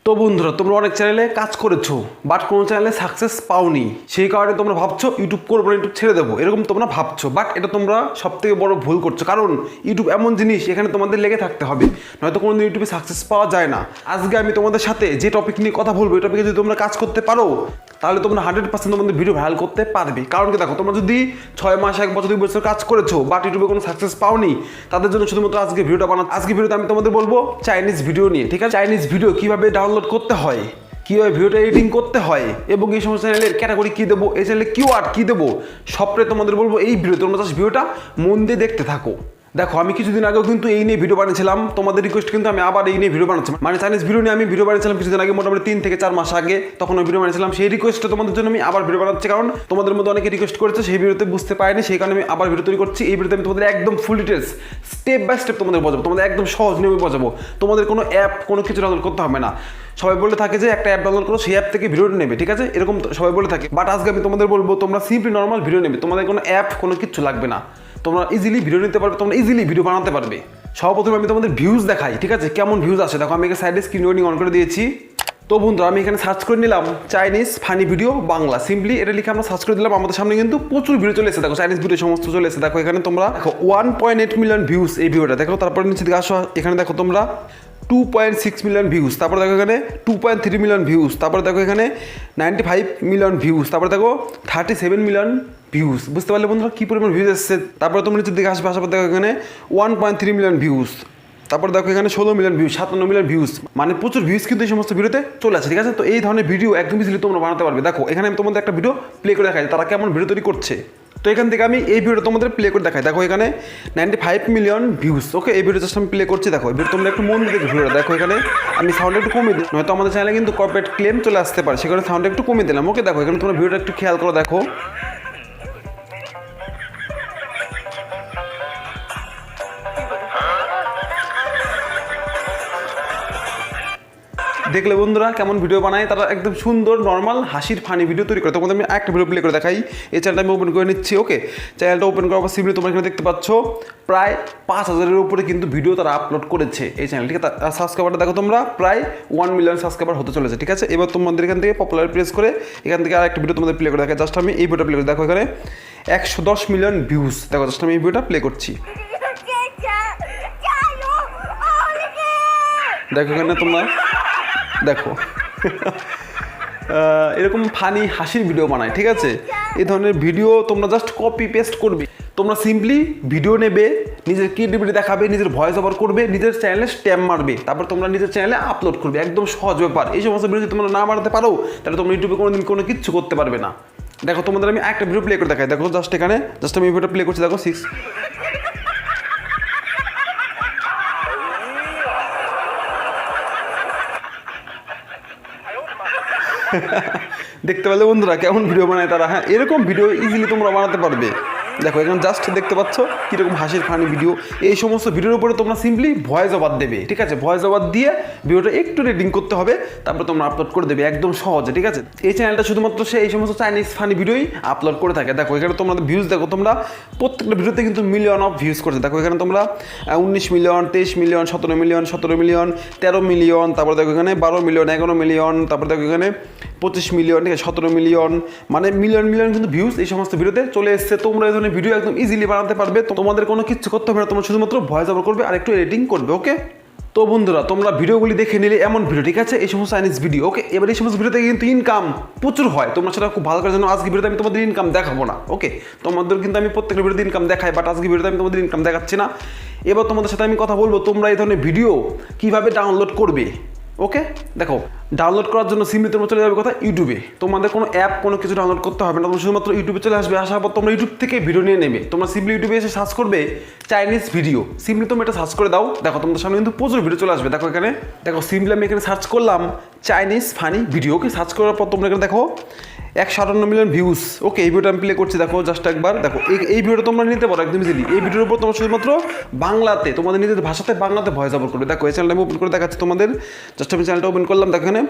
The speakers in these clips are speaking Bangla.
তো বন্ধুরা, তোমরা অনেক চ্যানেলে কাজ করেছো বাট কোনো চ্যানেলে সাকসেস পাওনি, সেই কারণে তোমরা ভাবছো ইউটিউব করবো না, ইউটিউব ছেড়ে দেবো, এরকম তোমরা ভাবছো। বাট এটা তোমরা সব থেকে বড় ভুল করছো, কারণ ইউটিউব এমন জিনিস, এখানে তোমাদের লেগে থাকতে হবে, নয়তো কোনো ইউটিউবে সাকসেস পাওয়া যায় না। আজকে আমি তোমাদের সাথে যে টপিক নিয়ে কথা বলবো, এই টপিকে যদি তোমরা কাজ করতে পারো তাহলে তোমরা 100% তোমাদের ভিডিও ভাইরাল করতে পারবে। কারণ কি দেখো, তোমরা যদি 6 মাস 1 বছর 2 বছর কাজ করেছো বাট ইউটিউবে কোনো সাকসেস পাওনি, তাদের জন্য শুধুমাত্র আজকে ভিডিওটা বানাচ্ছি। আজকে ভিডিওতে আমি তোমাদের বলবো চাইনিজ ভিডিও নিয়ে, ঠিক আছে? চাইনিজ ভিডিও কিভাবে ডাউনলোড করতে হয়, কীভাবে ভিডিওটা এডিটিং করতে হয়, এবং এই সমস্ত চ্যানেলের ক্যাটাগরি কী দেবো, এই চ্যানেলে কিওয়ার্ড কী দেবো, সবটাই তোমাদের বলবো এই ভিডিও। তোমরা জাস্ট ভিডিওটা মন দিয়ে দেখতে থাকো। দেখো, আমি কিছুদিন আগেও কিন্তু এই নিয়ে ভিডিও বানিয়েছিলাম, তোমাদের রিকোয়েস্ট কিন্তু আমি আবার এই নিয়ে ভিডিও বানাচ্ছি। মানে চাইনিজ ভিডিও নিয়ে আমি ভিডিও বানিয়েছিলাম কিছুদিন আগে, মোটামুটি 3 থেকে 4 মাস আগে, তখন আমি ভিডিও বানিয়েছিলাম। সেই রিকোয়েস্টটা তোমাদের জন্য আমি আবার ভিডিও বানাচ্ছি, কারণ তোমাদের মধ্যে অনেকে রিকোয়েস্ট করেছে, সেই ভিডিওতে বুঝতে পারিনি, সেই কারণে আমি আবার ভিডিও তৈরি করছি। এই ভিডিওতে আমি তোমাদের একদম full details step by step তোমাদের বোঝাবো, তোমাদের একদম সহজ নিয়মে বোঝাবো। তোমাদের কোনো অ্যাপ কোনো কিছু ডাউনলোড করতে হবে না। সবাই বলে থাকে যে একটা অ্যাপ ডাউনলোড করো, সেই অ্যাপ থেকে ভিডিওটা নেবে, ঠিক আছে? এরকম সবাই বলে থাকে। বাট আজকে আমি তোমাদের বলবো তোমরা সিম্পলি নর্মাল ভিডিও নেবে, তোমাদের কোনো অ্যাপ কোনো কিছু লাগবে না। তোমরা ইজিলি ভিডিও নিতে পারবে, তোমরা ইজিলি ভিডিও বানাতে পারবে। সর্বপ্রথমে আমি তোমাদের ভিউজ দেখাই, ঠিক আছে? কেমন ভিউজ আসে দেখো, আমি এখানে সাইডে স্ক্রিন রেকর্ডিং অন করে দিয়েছি। তো বন্ধুরা, আমি এখানে সার্চ করে নিলাম Chinese funny video Bangla, simply এটা লিখে আমরা সার্চ করে দিলাম। আমাদের সামনে কিন্তু প্রচুর ভিডিও চলে এসেছে, দেখো চাইনিজ ভিডিও সমস্ত চলে এসেছে। দেখো এখানে তোমরা দেখো 1.8 মিলিয়ন ভিউজ এই ভিডিওটা, দেখো। তারপরে নিচে দিকে আসো, এখানে দেখো তোমরা 2.6 মিলিয়ন ভিউজ, তারপরে দেখো এখানে 2.3 মিলিয়ন ভিউজ, তারপরে দেখো এখানে 95 মিলিয়ন ভিউজ, তারপরে দেখো 37 মিলিয়ন ভিউজ। বুঝতে পারলে বন্ধুরা কী পরিমাণ ভিউজ এসছে? তারপরে তোমরা নিচের দিকে আসবে, আসার পর দেখো এখানে 1.3 মিলিয়ন ভিউজ, তারপর দেখো এখানে 16 মিলিয়ন ভিউজ, 57 মিলিয়ন ভিউজ। মানে প্রচুর ভিউজ কিন্তু এই সমস্ত ভিডিওতে চলে আসে, ঠিক আছে? তো এই ধরনের ভিডিও একদম ইজিলি তোমরা বানাতে পারবে। দেখো এখানে আমি তোমাদের একটা ভিডিও প্লে করে দেখাই তারা কেমন ভিডিও তৈরি করছে। তো এখান থেকে আমি এই ভিডিওটা তোমাদের প্লে করে দেখাই। দেখো এখানে 95 মিলিয়ন ভিউজ, ওকে? এই ভিডিও জাস্ট আমি প্লে করছি। দেখো এই ভিডিও তোমরা একটু মন দিয়ে দেখো ভিডিওটা। দেখো এখানে আমি সাউন্ড একটু কমিয়ে দিই, নয়তো আমাদের চ্যানেলে কিন্তু কর্পোরেট ক্লেম চলে আসতে পারে, সেখানে সাউন্ড একটু কমিয়ে দিলাম, ওকে? দেখো এখানে তোমরা ভিডিওটা একটু খেয়াল করো, দেখো দেখলে বন্ধুরা কেমন ভিডিও বানায় তারা, একদম সুন্দর নর্মাল হাসির ফানি ভিডিও তৈরি করে। তোমাদের আমি একটা ভিডিও প্লে করে দেখাই। এই চ্যানেলটা আমি ওপেন করে নিচ্ছি, ওকে? চ্যানেলটা ওপেন করার পর সিম্পলি তোমরা এখানে দেখতে পাচ্ছ প্রায় 5000-এর উপরে কিন্তু ভিডিও তারা আপলোড করেছে এই চ্যানেল, ঠিক আছে? সাবস্ক্রাইবারটা দেখো তোমরা প্রায় 1 মিলিয়ন সাবস্ক্রাইবার হতে চলেছে, ঠিক আছে? এবার তোমাদের এখান থেকে পপুলার প্রেস করে এখান থেকে আর একটা ভিডিও তোমাদের প্লে করে দেখাই। জাস্ট আমি এই ভিডিওটা প্লে করে দেখো, এখানে 110 মিলিয়ন ভিউজ। দেখো জাস্ট আমি এই ভিডিওটা প্লে করছি। দেখো এখানে তোমরা দেখো এরকম ফানি হাসির ভিডিও বানায়, ঠিক আছে? এই ধরনের ভিডিও তোমরা জাস্ট কপি পেস্ট করবে। তোমরা সিম্পলি ভিডিও নেবে, নিজের ক্রিয়েটিভিটি দেখাবে, নিজের ভয়েস ওভার করবে, নিজের চ্যানেলে স্ট্যাম্প মারবে, তারপর তোমরা নিজের চ্যানেলে আপলোড করবে। একদম সহজ ব্যাপার। এই সমস্ত ভিডিও যদি তোমরা না বানাতে পারো তাহলে তোমরা ইউটিউবে কোনোদিন কোনো কিচ্ছু করতে পারবে না। দেখো তোমাদের আমি একটা ভিডিও প্লে করে দেখাই। দেখো জাস্ট এখানে জাস্ট আমি এই ভিডিওটা প্লে করছি। দেখো 6 দেখতে পেলে বন্ধুরা কেমন ভিডিও বানায় তারা। হ্যাঁ, এরকম ভিডিও ইজিলি তোমরা বানাতে পারবে। দেখো এখানে জাস্ট দেখতে পাচ্ছ কীরকম হাসির ফানি ভিডিও। এই সমস্ত ভিডিওর উপরে তোমরা সিম্পলি ভয়েস ওভার দেবে, ঠিক আছে? ভয়েস ওভার দিয়ে ভিডিওটা একটু রেডিং করতে হবে, তারপর তোমরা আপলোড করে দেবে একদম সহজে, ঠিক আছে? এই চ্যানেলটা শুধুমাত্র সে এই সমস্ত চাইনিজ ফানি ভিডিওই আপলোড করে থাকে। দেখো এখানে তোমরা ভিউজ দেখো, তোমরা প্রত্যেকটা ভিডিওতে কিন্তু মিলিয়ন অফ ভিউজ করছে। দেখো এখানে তোমরা 19 million, 23 million, 17 million, 17 million, 13 million, তারপর দেখো এখানে 12 মিলিয়ন, 11 মিলিয়ন, তারপর দেখো এখানে 25 মিলিয়ন, ঠিক আছে? 17 মিলিয়ন, মানে মিলিয়ন মিলিয়ন কিন্তু ভিউজ এই সমস্ত ভিডিওতে চলে এসছে। তোমরা এই ধরনের ভিডিও একদম ইজিলি বানাতে পারবে। তোমাদের কোনো কিছু করতে হবে না, তোমরা শুধুমাত্র ভয়েস ওভার করবে আর একটু এডিটিং করবে, ওকে? তো বন্ধুরা, তোমরা ভিডিওগুলি দেখে নিলে এমন ভিডিও, ঠিক আছে? এই সমস্ত চাইনিজ ভিডিও, ওকে? এবার এই সমস্ত ভিডিওতে কিন্তু ইনকাম প্রচুর হয়, তোমরা সেটা খুব ভালো করে জানো। আজকে ভিডিওতে আমি তোমাদের ইনকাম দেখাবো না, ওকে? তোমাদের কিন্তু আমি প্রত্যেকটা ভিডিওতে ইনকাম দেখাই, বাট আজকে ভিডিওতে আমি তোমাদের ইনকাম দেখাচ্ছি না। এবার তোমাদের সাথে আমি কথা বলবো তোমরা এই ধরনের ভিডিও কীভাবে ডাউনলোড করবে, ওকে? দেখো ডাউনলোড করার জন্য সিম্পলি তোমরা চলে যাবে কথা ইউটিউবে। তোমাদের কোনো অ্যাপ কোনো কিছু ডাউনলোড করতে হবে না, তোমরা শুধুমাত্র ইউটিউবে চলে আসবে। আসার পর তোমরা ইউটিউব থেকে ভিডিও নিয়ে নেবে। তোমরা সিম্পলি ইউটিউবে এসে সার্চ করবে চাইনিজ ভিডিও, সিম্পলি তোমরা এটা সার্চ করে দাও। দেখো তোমাদের সামনে কিন্তু প্রচুর ভিডিও চলে আসবে। দেখো এখানে দেখো সিম্পলি আমি এখানে সার্চ করলাম চাইনিজ ফানি ভিডিও, ওকে? সার্চ করার পর তোমরা এখানে দেখো 158 মিলিয়ন ভিউজ, ওকে? এই ভিডিওটা আমি প্লে করছি। দেখো জাস্ট একবার দেখো এই ভিডিওটা তোমরা নিতে পারো একদম ইজিলি। এই ভিডিওর উপর তোমরা শুধুমাত্র বাংলাতে, তোমাদের নিজেদের ভাষাতে বাংলাতে ভয়েস ওভার করবে। দেখো এই চ্যানেলটা আমি ওপেন করে দেখাচ্ছি তোমাদের। জাস্ট আমি চ্যানেলটা ওপেন করলাম। দেখো এখানে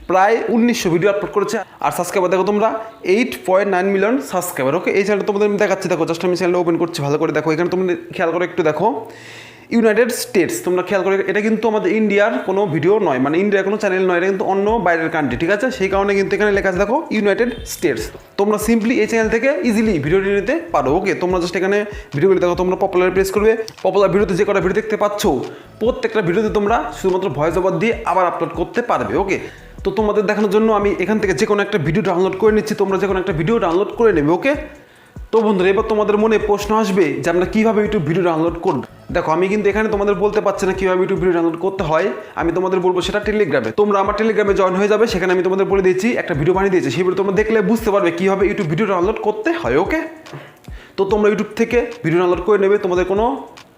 প্রায় 1900 ভিডিও আপলোড করেছে, আর সাবস্ক্রাইবার দেখো তোমরা 8.9 মিলিয়ন সাবস্ক্রাইবার, ওকে? এই চ্যানেলটা তোমাদের আমি দেখাচ্ছি। দেখো জাস্ট আমি চ্যানেলটা ওপেন করছি ভালো করে। দেখো এখানে তোমরা খেয়াল করে একটু দেখো ইউনাইটেড স্টেটস। তোমরা খেয়াল করে, এটা কিন্তু আমাদের ইন্ডিয়ার কোনো ভিডিও নয়, মানে ইন্ডিয়ার কোনো চ্যানেল নয়, এটা কিন্তু অন্য বাইরের কান্ট্রি, ঠিক আছে? সেই কারণে কিন্তু এখানে লেখা আছে দেখো ইউনাইটেড স্টেটস। তোমরা সিম্পলি এই চ্যানেল থেকে ইজিলি ভিডিও নিতে পারো। ওকে, তোমরা জাস্ট এখানে ভিডিওগুলি দেখো, তোমরা পপুলার প্রেস করবে, পপুলার ভিডিওতে যে কটা ভিডিও দেখতে পাচ্ছ প্রত্যেকটা ভিডিওতে তোমরা শুধুমাত্র ভয়েস ওভার দিয়ে আবার আপলোড করতে পারবে। ওকে, তো তোমাদের দেখানোর জন্য আমি এখান থেকে যে কোনো একটা ভিডিও ডাউনলোড করে নিচ্ছি, তোমরা যে কোনো একটা ভিডিও ডাউনলোড করে নেবে। ওকে, তো বন্ধুরা এবার তোমাদের মনে প্রশ্ন আসবে যে আমরা কীভাবে ইউটিউব ভিডিও ডাউনলোড করব। দেখো আমি কিন্তু এখানে তোমাদের বলতে পারছি না কীভাবে ইউটিউব ভিডিও ডাউনলোড করতে হয়, আমি তোমাদের বলবো সেটা টেলিগ্রামে। তোমরা আমার টেলিগ্রামে জয়েন হয়ে যাবে, সেখানে আমি তোমাদের বলে দিয়েছি, একটা ভিডিও বানিয়ে দিয়েছি, সেই ভিডিও তোমরা দেখলে বুঝতে পারবে কীভাবে ইউটিউব ভিডিও ডাউনলোড করতে হয়। ওকে, তো তোমরা ইউটিউব থেকে ভিডিও ডাউনলোড করে নেবে, তোমাদের কোনো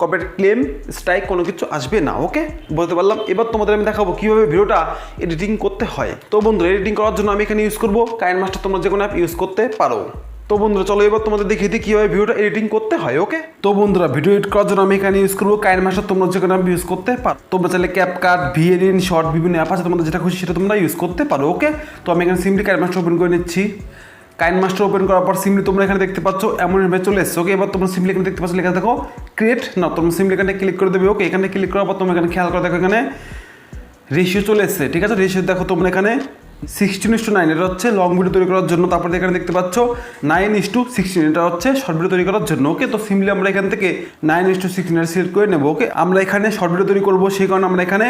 কপিরাইট ক্লেম স্ট্রাইক কোনো কিছু আসবে না। ওকে, বলতে পারলাম। এবার তোমাদের আমি দেখাবো কীভাবে ভিডিওটা এডিটিং করতে হয়। তো বন্ধুরা এডিটিং করার জন্য আমি এখানে ইউজ করবো কাইনমাস্টার, তোমরা যে কোনো অ্যাপ ইউজ করতে পারো। তো বন্ধুরা চলো এবার তোমাদের দেখিয়ে দিই কীভাবে ভিডিওটা এডিটিং করতে হয়। ওকে, তো বন্ধুরা ভিডিও এডিট করার জন্য আমি এখানে ইউজ করবো কাইনমাস্টার, তোমরা যে কোনো অ্যাপ ইউজ করতে পারো। তোমরা চাইলে ক্যাপকাট, ভিএন, শর্ট, বিভিন্ন অ্যাপ আছে, তোমাদের যেটা খুশি সেটা তোমরা ইউজ করতে পারো। ওকে, তো আমি এখানে সিম্পলি কাইনমাস্টার ওপেন করে নিচ্ছি। কাইনমাস্টার ওপেন করার পর সিম্পলি তোমরা এখানে দেখতে পাচ্ছ এমন ভাবে চলে এসছে। ওকে, এবার তোমরা সিম্পলি এখানে দেখতে পাচ্ছ লেখা দেখো ক্রিয়েট না, তোমরা সিম্পলি এখানে ক্লিক করে দেবে। ওকে, এখানে ক্লিক করার পর তোমরা এখানে খেয়াল করে দেখো এখানে রেশিও চলে এসছে, ঠিক আছে? রেশিও দেখো তোমরা এখানে 16:9, এটা হচ্ছে লং ভিডিও তৈরি করার জন্য। তারপরে এখানে দেখতে পাচ্ছ 9:16, এটা হচ্ছে শর্ট ভিডিও তৈরি করার জন্য। ওকে, তো সিম্পলি আমরা এখান থেকে 9:16 সিলেক্ট করে নেবো। ওকে, আমরা এখানে শর্ট ভিডিও তৈরি করবো, সেই কারণে আমরা এখানে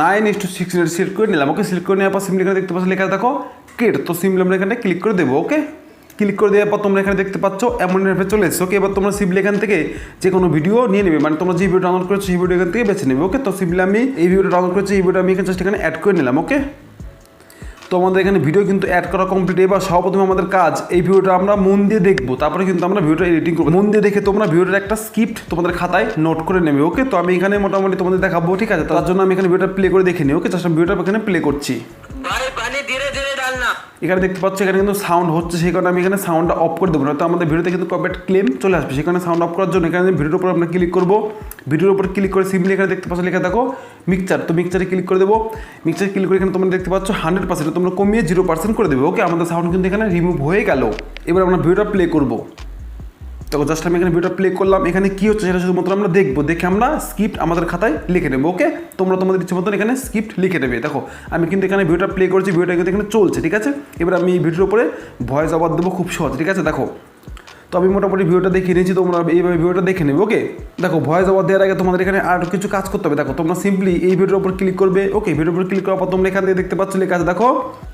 9:16 সিলেক্ট করে নিলাম। ওকে, সিলেক্ট করে নেওয়ার পর সিম্পলি এখানে দেখতে পাচ্ছ লেখা দেখো ক্রিয়েট, তো সিম্পলি আমরা এখানে ক্লিক করে দেবো। ওকে, ক্লিক করে দেওয়ার পর তোমরা এখানে দেখতে পাচ্ছ এমন ভাবে চলে এসছে। ওকে, এবার তোমরা সিম্পলি এখান থেকে যে কোনো ভিডিও নিয়ে নেবে, মানে তোমরা যে ভিডিও ডাউনলোড করেছো সেই ভিডিও এখান থেকে বেছে নেবে। ওকে, তো সিম্পলি আমি এই ভিডিওটা ডাউনলোড করেছি, এই ভিডিও আমি এখানে জাস্ট এখানে অ্যাড করে নিলাম। ওকে, তো আমাদের এখানে ভিডিও কিন্তু অ্যাড করা কমপ্লিট। এবার সর্বপ্রথমে আমাদের কাজ এই ভিডিওটা আমরা মন দিয়ে দেখবো, তারপরে কিন্তু আমরা ভিডিওটা এডিটিং করবো। মন দিয়ে দেখে তোমরা ভিডিওটার একটা স্ক্রিপ্ট তোমাদের খাতায় নোট করে নেবে। ওকে, তো আমি এখানে মোটামুটি তোমাদের দেখাবো, ঠিক আছে? তার জন্য আমি এখানে ভিডিওটা প্লে করে দেখে নিই। ওকে, জাস্ট আমি ভিডিওটা এখানে প্লে করছি। এখানে দেখতে পাচ্ছ এখানে কিন্তু সাউন্ড হচ্ছে, সেই কারণে আমি এখানে সাউন্ডটা অফ করে দেবো না, তো আমাদের ভিডিওতে কিন্তু কপিরাইট ক্লেম চলে আসবে। সেখানে সাউন্ড অফ করার জন্য এখানে ভিডিওর উপর আমরা ক্লিক করবো। ভিডিওর উপর ক্লিক করে সিম্পলি এখানে দেখতে পাচ্ছ লেখা দেখো মিক্সচার, তো মিক্সচারে ক্লিক করে দেবো। মিক্সচারে ক্লিক করে এখানে তোমরা দেখতে পাচ্ছ 100%, তোমরা কমিয়ে 0% করে দেবে। ওকে, আমাদের সাউন্ড কিন্তু এখানে রিমুভ হয়ে গেল। এবার আমরা ভিডিওটা প্লে করবো। তো জাস্ট আমি এখানে ভিডিওটা প্লে করলাম, এখানে কী হচ্ছে সেটা শুধুমাত্র আমরা দেখবো, দেখে আমরা স্ক্রিপ্ট আমাদের খাতায় লিখে নেবো। ওকে, তোমরা তোমাদের ইচ্ছে মতন এখানে স্ক্রিপ্ট লিখে নেবে। দেখো আমি কিন্তু এখানে ভিডিওটা প্লে করছি, ভিডিওটা কিন্তু এখানে চলছে, ঠিক আছে? এবার আমি এই ভিডিওর উপরে ভয়েস ওভার দেবো খুব সহজ, ঠিক আছে? দেখো, তো আমি মোটামুটি ভিডিওটা দেখিয়ে নিয়েছি, তোমরা এইভাবে ভিডিওটা দেখে নেবে। ওকে, দেখো ভয়েস ওভার দেওয়ার আগে তোমাদের এখানে আর কিছু কাজ করতে হবে। দেখো তোমরা সিম্পলি এই ভিডিওর উপর ক্লিক করবে। ওকে, ভিডিওর উপর ক্লিক করার পর তোমরা এখান থেকে দেখতে পাচ্ছ লেখা আছে দেখো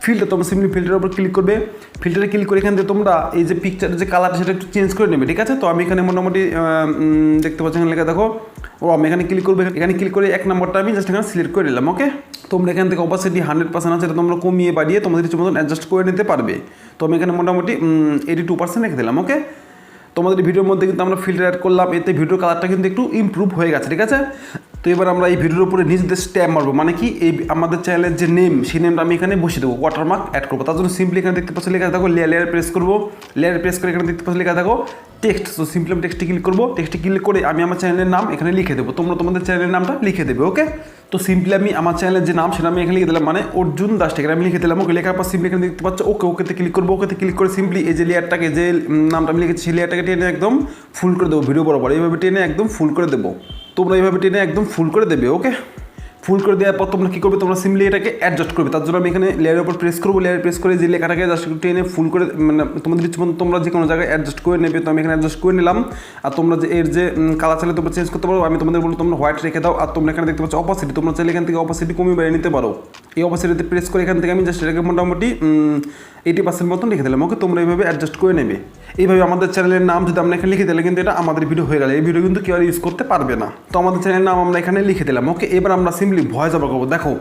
ফিল্টার, তোমরা সিম্পলি ফিল্টারের উপর ক্লিক করবে। ফিল্টারে ক্লিক করে এখান থেকে তোমরা এই যে পিকচারের যে কালারটা সেটা একটু চেঞ্জ করে নেবে, ঠিক আছে? তো আমি এখানে মোটামুটি দেখতে পাচ্ছি এখানে লেখা দেখো আমি এখানে ক্লিক করবো। এখানে ক্লিক করে 1 নম্বরটা আমি জাস্ট এখানে সিলেক্ট করে নিলাম। ওকে, তোমরা এখান থেকে অপাসিটি 100% আছে, এটা তোমরা কমিয়ে বাড়িয়ে তোমাদের ইচ্ছে মতন অ্যাডজাস্ট করে নিতে পারবে। তো আমি এখানে মোটামুটি 82% রেখে দিলাম। ওকে, তোমাদের ভিডিওর মধ্যে কিন্তু আমরা ফিল্টার অ্যাড করলাম, এতে ভিডিওর কালারটা কিন্তু একটু ইমপ্রুভ হয়ে গেছে, ঠিক আছে? তো এবার আমরা এই ভিডিওর উপরে নিজেদের স্ট্যাম্প মারবো, মানে কি এই আমাদের চ্যানেলের যে নেম সেই নেমটা আমি এখানে বসিয়ে দেবো, ওয়াটারমার্ক অ্যাড করবো। তার জন্য সিম্পলি এখানে দেখতে পাচ্ছ লেখা দেখো লেয়ার প্রেস করবো। লেয়ার প্রেস করে এখানে দেখতে পাচ্ছ লেখা দেখো টেক্সট, তো সিম্পলি আমি টেক্সটে ক্লিক করবো। টেক্সটে ক্লিক করে আমি আমার চ্যানেলের নাম এখানে লিখে দেবো, তোমরা তোমাদের চ্যানেলের নামটা লিখে দেবে। ওকে, তো সিম্পলি আমি আমার চ্যানেলের যে নাম সেটা আমি এখানে লিখে দিলাম, মানে অর্জুন দাস, এখানে আমি লিখে দিলাম। ওকে, লেখার পর সিম্পলি এখানে দেখতে পাচ্ছ ওকেতে ক্লিক করবো। ওকেতে ক্লিক করে সিম্পলি এই যে লেয়ারটাকে, যে নামটা আমি লিখেছি সেই লেয়ারটাকে টেনে একদম ফুল করে দেবো ভিডিও বরাবর, এইভাবে টেনে একদম ফুল করে দেবো। তোমরা এইভাবে টেনে একদম ফুল করে দেবে। ওকে, ফুল করে দেওয়ার পর তোমরা কী করবে, তোমরা সিম্পলি এটাকে অ্যাডজাস্ট করবে। তার জন্য আমি এখানে লেয়ারের উপর প্রেস করবো। লেয়ার প্রেস করে যে লেখাটাকে জাস্ট একটু টেনে ফুল করে, মানে তোমাদের ইচ্ছে মতো তোমরা যে কোনো জায়গায় অ্যাডজাস্ট করে নেবে। তো আমি এখানে অ্যাডজাস্ট করে নিলাম। আর তোমরা যে এর যে কালার চাইলে তোমরা চেঞ্জ করতে পারো, আমি তোমাদের বলবো তোমরা হোয়াইট রেখে দাও। আর তোমরা এখানে দেখতে পাচ্ছ অপাসিটি, তোমরা চাইলে এখান থেকে অপাসিটি কমিয়ে বাড়িয়ে নিতে পারো। এই অপাসিটিতে প্রেস করে এখান থেকে আমি জাস্ট এটাকে মোটামুটি 80% মতন লিখে দিলাম। ওকে, তোমরা এইভাবে অ্যাডজাস্ট করে নেবে। এইভাবে আমাদের চ্যানেলের নাম যদি আমরা এখানে লিখে দিলে কিন্তু এটা আমাদের ভিডিও হয়ে গেলে, এই ভিডিও কিন্তু কেউ আর ইউজ করতে পারবে না। তো আমাদের চ্যানেলের নাম আমরা এখানে লিখে দিলাম। ওকে, এবার আমরা সিম্পলি ভয়েস ওভার করবো। দেখো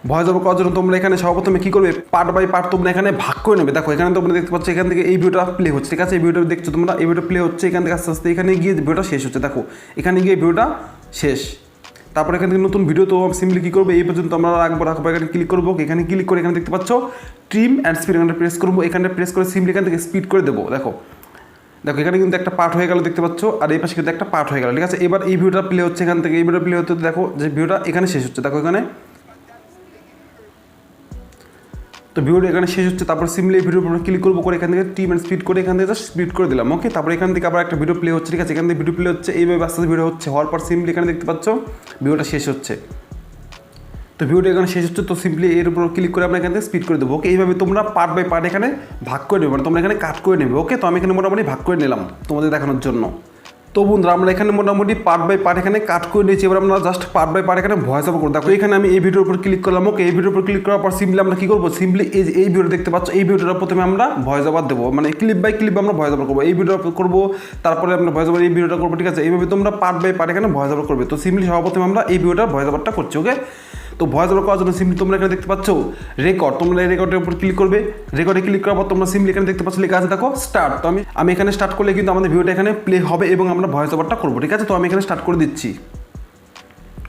ভয়েস ওভার করার জন্য তোমরা এখানে সর্বপ্রথমে কী করবে, পার্ট বাই পার্ট তোমরা এখানে ভাগ করে নেবে। দেখো এখানে তোমরা দেখতে পাচ্ছ এখান থেকে এই ভিডিওটা প্লে হচ্ছে, ঠিক আছে? এই ভিডিওটা দেখছো তোমরা, এই ভিডিও প্লে হচ্ছে, এখান থেকে আস্তে আস্তে এখানে গিয়ে ভিডিওটা শেষ হচ্ছে। দেখো এখানে গিয়ে ভিডিওটা শেষ, তারপরে এখান থেকে নতুন ভিডিও। তো সিম্পলি কী করবো, এই পর্যন্ত আমরা রাখবো। এখানে ক্লিক করবো। এখানে ক্লিক করে এখানে দেখতে পাচ্ছ ট্রিম অ্যান্ড স্পিড, এখানে প্রেস করবো। এখানে প্রেস করে সিম্পলি এখান থেকে স্পিড করে দেবো। দেখো দেখো এখানে কিন্তু একটা পার্ট হয়ে গেল দেখতে পাচ্ছ, আর এই পাশে কিন্তু একটা পার্ট হয়ে গেল, ঠিক আছে? এবার এই ভিডিওটা প্লে হচ্ছে এখান থেকে, এই ভিডিও প্লে হতে দেখো যে ভিডিওটা এখানে শেষ হচ্ছে। দেখো এখানে, তো ভিডিওটা এখানে শেষ হচ্ছে, তারপর সিম্পলি এই ভিডিওর উপর ক্লিক করবো, করে এখান থেকে টিম অ্যান্ড স্পিড করে এখান থেকে জাস্ট স্পিড করে দিলাম। ওকে, তারপর এখান থেকে আবার একটা ভিডিও প্লে হচ্ছে, ঠিক আছে, এখান থেকে ভিডিও প্লে হচ্ছে, এইভাবে আস্তে আস্তে ভিডিও হচ্ছে, হওয়ার পর সিম্পলি এখানে দেখতে পাচ্ছ ভিডিওটা শেষ হচ্ছে। তো ভিডিওটা এখানে শেষ হচ্ছে, তো সিম্পলি এর উপর ক্লিক করে আমরা এখান থেকে স্পিড করে দেবো। ওকে, এইভাবে তোমরা পার্ট বাই পার্ট এখানে ভাগ করে নেবে, মানে তোমরা এখানে কাট করে নেবে। ওকে, তো আমি এখানে মোটামুটি ভাগ করে নিলাম তোমাদের দেখানোর জন্য। তো বন্ধুরা আমরা এখানে মোটামুটি পার্ট বাই পার্ট এখানে কাট করে নিয়েছি, এবার আমরা জাস্ট পার্ট বাই পার্ট এখানে ভয়েস ওভার করবো। দেখো এখানে আমি এই ভিডিওর উপর ক্লিক করলাম। ওকে, এই ভিডিওর উপর ক্লিক করার পর সিম্পলি আমরা কী করবো, সিম্পলি এই ভিডিও দেখতে পাচ্ছ, এই ভিডিওটা প্রথমে আমরা ভয়েস ওভার দেবো, মানে ক্লিপ বাই ক্লিপ আমরা ভয়েস ওভার করবো। এই ভিডিও করবো, তারপরে আমরা ভয়েস ওভার এই ভিডিওটা করবো, ঠিক আছে। এইভাবে তোমরা পার্ট বাই পার্ট এখানে ভয়েস ওভার করবে। তো সিম্পলি সর্বপ্রথমে আমরা এই ভিডিওটার ভয়েস ওভারটা করছি। ওকে, তো ভয়েস ওভার করার জন্য সিম্পলি তোমরা এখানে দেখতে পাচ্ছ রেকর্ড, তোমরা এই রেকর্ডের উপর ক্লিক করবে। রেকর্ডে ক্লিক করার পর তোমরা সিম্পলি এখানে দেখতে পাচ্ছ লেখা আছে দেখো স্টার্ট। তো আমি এখানে স্টার্ট করলে কিন্তু আমাদের ভিডিওটা এখানে প্লে হবে এবং আমরা ভয়েস ওভারটা করবো, ঠিক আছে। তো আমি এখানে স্টার্ট করে দিচ্ছি।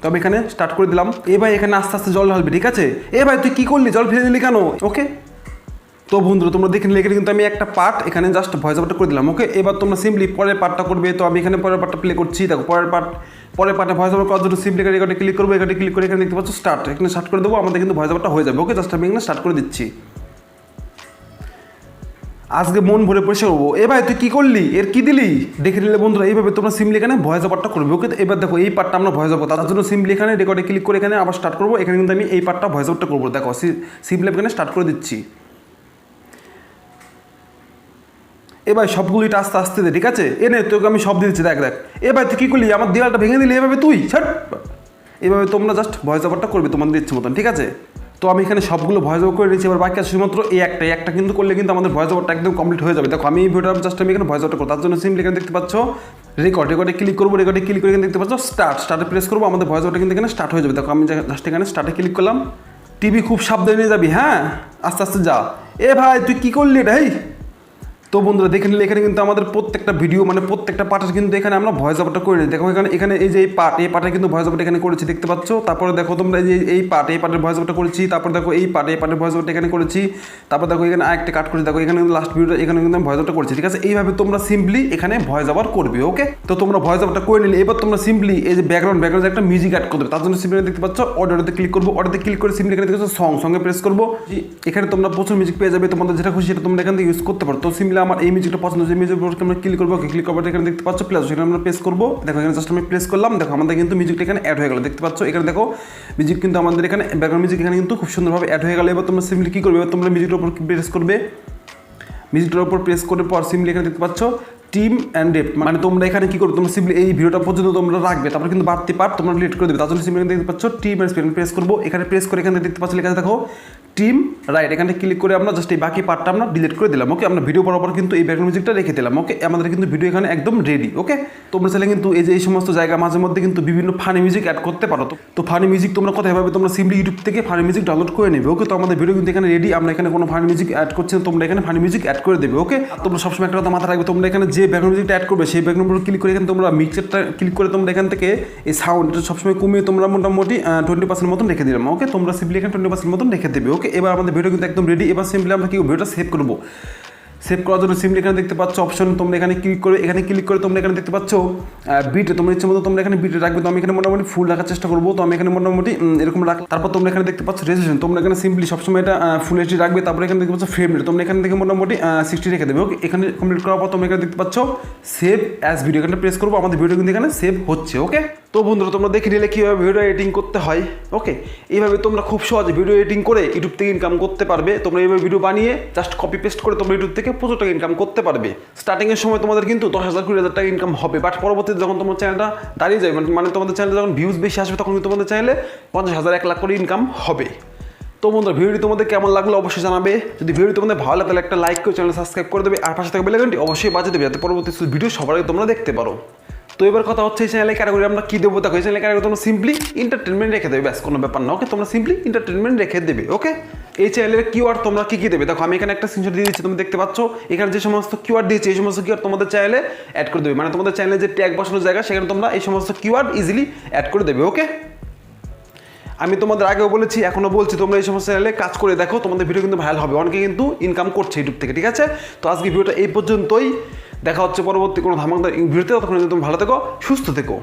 তো আমি এখানে স্টার্ট করে দিলাম। এ ভাই এখানে আস্তে আস্তে জল ঢালবে, ঠিক আছে। এ ভাই তুই কী করলি, জল ফেলে দিলি কেন? ওকে, তো বন্ধুরা তোমরা দেখে নিলে কিন্তু আমি একটা পার্ট এখানে জাস্ট ভয়েস ওভারটা করে দিলাম। ওকে, এবার তোমরা সিম্পলি পরের পার্টটা করবে। তো আমি এখানে পরের পার্টটা প্লে করছি। দেখো পরের পার্টে ভয়েস ওভার করার জন্য সিম্পলি রেকর্ডে ক্লিক করবো। রেকর্ডে ক্লিক করে এখানে দেখতে পাচ্ছ স্টার্ট, এখানে স্টার্ট করে দেবো, আমাদের কিন্তু ভয়েস ওভারটা হয়ে যাবে। ওকে, জাস্ট আমি এখানে স্টার্ট করে দিচ্ছি। আজকে মন ভরে পরিষ্কার করবো। এ ভাই তুই কী করলি, এর কী দিলি, দেখে নিলে বন্ধুরা এইভাবে তোমরা সিম্পলি এখানে ভয়েস ওভারটা করবে। ওকে, এবার দেখো এই পার্টটা আমরা ভয়েস ওভার, তার জন্য সিম্পলি এখানে রেকর্ডে ক্লিক করে এখানে আবার স্টার্ট করবো। এখানে কিন্তু আমি এই পার্টটা ভয়েস ওভারটা করবো। দেখো সিম্পলি এখানে স্টার্ট করে দিচ্ছি। এবার সবগুলো এটা আস্তে আস্তে দে, ঠিক আছে। এনে তোকে আমি সব দিয়ে দিচ্ছি, দেখ দেখ। এবার তুই কী করলি, আমার দেওয়ালটা ভেঙে দিলি এভাবে তুই, ছাড়। এভাবে তোমরা জাস্ট ভয়েস ওভারটা করবে তোমাদের ইচ্ছে মতন, ঠিক আছে। তো আমি এখানে সবগুলো ভয়েস ওভার করে নিচ্ছি। এবার বাকি আছে শুধুমাত্র এই একটা কিন্তু করলে কিন্তু আমাদের ভয়েস ওভারটা একদম কমপ্লিট হয়ে যাবে। দেখো আমি এই ভিডিওটা জাস্ট আমি এখানে ভয়েস ওভারটা করবো, তার জন্য সিম্পলি এখানে দেখতে পাচ্ছ রেকর্ডে ক্লিক করবো। রেকর্ডে ক্লিক করে এখানে দেখতে পাচ্ছ স্টার্টে প্রেস করবো, আমাদের ভয়েস ওভারটা কিন্তু এখানে স্টার্ট হয়ে যাবে। দেখো আমি জাস্ট এখানে স্টার্টে ক্লিক করলাম। টিভি খুব সাবধানে নিয়ে যাবি, হ্যাঁ, আস্তে আস্তে যা। এ ভাই তুই কী করলি এটা, এই। তো বন্ধুরা দেখে নিলে এখানে কিন্তু আমাদের প্রত্যেকটা ভিডিও মানে প্রত্যেকটা পার্টের কিন্তু এখানে আমরা ভয়েস ওভারটা করে নিই। দেখো এখানে এই যে এই পার্টে কিন্তু ভয়েস ওভারটা এখানে করেছি, দেখতে পাচ্ছ। তারপরে দেখো তোমরা এই পার্টের ভয়েস ওভারটা করেছি। তারপর দেখো এই পার্টের ভয়েস ওভারটা এখানে করেছি। তারপর দেখো এখানে আরেকটা কাট করেছি। দেখো এখানে লাস্ট ভিডিওটা এখানে কিন্তু আমি ভয়েস ওভারটা করেছি, ঠিক আছে। এইভাবে তোমরা সিম্পলি এখানে ভয়েস ওভার করবে। ওকে, তো তোমরা ভয়েস ওভারটা করে নিলে এবার তোমরা সিম্পলি এই যে ব্যাকগ্রাউন্ডে একটা মিউজিক অ্যাড করবে, তার জন্য সিম্পলি দেখতে পাচ্ছ অডিওতে ক্লিক করবো। অডিওতে ক্লিক করে সিম্পলি এখানে দেখতে পাচ্ছ সঙ্গে প্রেস করবো। এখানে তোমরা প্রচুর মিউজিক পেয়ে যাবে, তোমাদের যেটা খুশি সেটা তোমরা এখান থেকে ইউজ করতে পারো। তো সিম্পলি আমার এই মিউজিকটা পছন্দ, যে মিউজিক আমরা ক্লিক করবো। ক্লিক করবো, এখানে দেখতে পাচ্ছ প্লাস, সেখানে আমরা প্রেস করবো। দেখো এখানে জাস্ট আমি প্রেস করলাম। দেখো আমাদের কিন্তু মিউজিকটা এখানে অ্যাড হয়ে গেল, দেখতে পাচ্ছ। এখানে দেখো মিউজিক কিন্তু আমাদের এখানে ব্যাকগ্রাউন্ড মিউজিক এখানে কিন্তু খুব সুন্দরভাবে অ্যাড হয়ে গেল। এবার তোমরা সিম্পলি কী করবে, এবার তোমরা মিউজিকটার উপর প্রেস করবে। মিউজিকটার উপর প্রেস করে পর সিম্পলি এখানে দেখতে পাচ্ছ টিম অ্যান্ড ডেপ, মানে তোমরা এখানে কী করবে, তোমরা সিম্পলি এই ভিডিওটা পর্যন্ত তোমরা রাখবে, তারপর কিন্তু বাড়তি পার্ট তোমরা ডিলিট করে দেবে। তার জন্য সিম্পলি দেখতে পাচ্ছ টিম অ্যান্ড স্পিড প্রেস করবো। এখানে প্রেস করে এখানে দেখতে পাচ্ছ লেখা দেখো টিম রাইট, এখানে ক্লিক করে আমরা জাস্ট এই বাকি পার্টটা আমরা ডিলিট করে দিলাম। ওকে, আমরা ভিডিও বরাবর কিন্তু এই ব্যাকগ্রাউন্ড মিউজিকটা রেখে দিলাম। ওকে, আমাদের কিন্তু ভিডিও এখানে একদম রেডি। ওকে, তোমরা চাইলে কিন্তু এই যে এই সমস্ত জায়গা মাঝে মধ্যে কিন্তু বিভিন্ন ফানি মিউজিক অ্যাড করতে পারো। তো ফানি মিউজিক তোমরা কোথায় পাবে, তোমরা সিম্পলি ইউটিউব থেকে ফানি মিউজিক ডাউনলোড করে নেবে। ওকে, তো আমাদের ভিডিও কিন্তু এখানে রেডি, আমরা এখানে কোনো ফানি মিউজিক অ্যাড করছি না, তোমরা এখানে ফানি মিউজিক অ্যাড করে দেবে। ওকে, তোমরা সবসময় একটা কথা মাথায় রাখবে, তোমরা এখানে যে ব্যাকগ্রাউন্ড মিউজিকটা অ্যাড করবে সেই ব্যাকগ্রাউন্ড উপর ক্লিক করে এখানে তোমরা মিক্সারটা ক্লিক করে তোমরা এখান থেকে এই সাউন্ডটা সবসময় কমিয়ে তোমরা মোটামুটি 20% মতন রেখে দিলাম। ওকে, তোমরা সিম্পলি এখানে 20% মতন রেখে দেবে। ওকে, এবার আমাদের ভিডিও কিন্তু একদম রেডি। এবার সিম্পলি আমরা কি ভিডিওটা সেভ করবো। সেভ করার জন্য সিম্পলি এখানে দেখতে পাচ্ছ অপশন, তোমরা এখানে ক্লিক করে তোমরা এখানে দেখতে পাচ্ছ বিটে, তোমরা ইচ্ছে মতো তোমরা এখানে বিটে রাখবে। তো আমি এখানে মোটামুটি ফুল রাখার চেষ্টা করবো। তো আমি এখানে মোটামুটি এরকম রাখ। তারপর তোমরা এখানে দেখতে পাচ্ছ রেজুলেশন, তোমরা এখানে সিম্পলি সবসময় এটা ফুল এইচডি রাখবে। তারপরে এখানে দেখতে পাচ্ছ ফ্রেম রেট, তোমরা এখানে থেকে মোটামুটি 60 রেখে দেবে। ওকে, এখানে কমপ্লিট করার পর তোমরা এখানে দেখতে পাচ্ছ সেভ অ্যাজ ভিডিও, এখানে প্রেস করবো, আমাদের ভিডিও কিন্তু এখানে সেভ হচ্ছে। ওকে, তো বন্ধুরা তোমরা দেখে নিলে কীভাবে ভিডিও এডিটিং করতে হয়। ওকে, এইভাবে তোমরা খুব সহজে ভিডিও এডিটিং করে ইউটিউব থেকে ইনকাম করতে পারবে। তোমরা এইভাবে ভিডিও বানিয়ে জাস্ট কপি পেস্ট করে তোমরা ইউটিউব থেকে প্রচুর টাকা ইনকাম করতে পারবে। স্টার্টিংয়ের সময় তোমাদের কিন্তু 10,000 20,000 টাকা ইনকাম হবে, বাট পরবর্তীতে যখন তোমার চ্যানেলটা দাঁড়িয়ে যাবে, মানে তোমাদের চ্যানেলে যখন ভিউজ বেশি আসবে, তখন কিন্তু তোমাদের চ্যানেলে 50,000 1 লাখ করে ইনকাম হবে। তো বন্ধুরা ভিডিওটি তোমাদের কেমন লাগলো অবশ্যই জানাবে। যদি ভিডিও তোমাদের ভালো লাগে তাহলে একটা লাইক করে চ্যানেল সাবস্ক্রাইব করে দেবে, আর পাশে থাকা বেল আইকনটি অবশ্যই বাজিয়ে দেবে, যাতে পরবর্তী ভিডিও সবার আগে তোমরা দেখতে পারো। তো এবার কথা হচ্ছে এই চ্যানেলে ক্যাটাগরি আমরা কী দেবো। দেখো এই চ্যানেলে ক্যাটাগরি তোমরা সিম্পলি এন্টারটেনমেন্ট রেখে দেবে, ব্যাস, কোনো ব্যাপার না। ওকে, তোমরা সিম্পলি এন্টারটেনমেন্ট রেখে দেবে। ওকে, এই চ্যানেলের কিওয়ার্ড তোমরা কী দেবে, দেখো আমি এখানে একটা স্ক্রিনশট দিয়ে দিচ্ছি, তুমি দেখতে পাচ্ছ এখানে যে সমস্ত কিওয়ার্ড দিয়েছি এই সমস্ত কিওয়ার্ড তোমাদের চ্যানেলে অ্যাড করে দেবে, মানে তোমাদের চ্যানেলে যে ট্যাগ বসানোর জায়গা সেখানে তোমরা এই সমস্ত কিওয়ার্ড ইজিলি অ্যাড করে দেবে। ওকে, আমি তোমাদের আগেও বলেছি, এখনও বলছি, তোমরা এই সমস্ত চ্যানেলে কাজ করে দেখো, তোমাদের ভিডিও কিন্তু ভাইরাল হবে, অনেকে কিন্তু ইনকাম করছে ইউটিউব থেকে। ঠিক আছে, তো আজকে ভিডিওটা এই পর্যন্তই, দেখা হচ্ছে পরবর্তী কোনো ধামাকদার ভিডিওতে। ততক্ষণ তুমি ভালো থেকো, সুস্থ থেকো।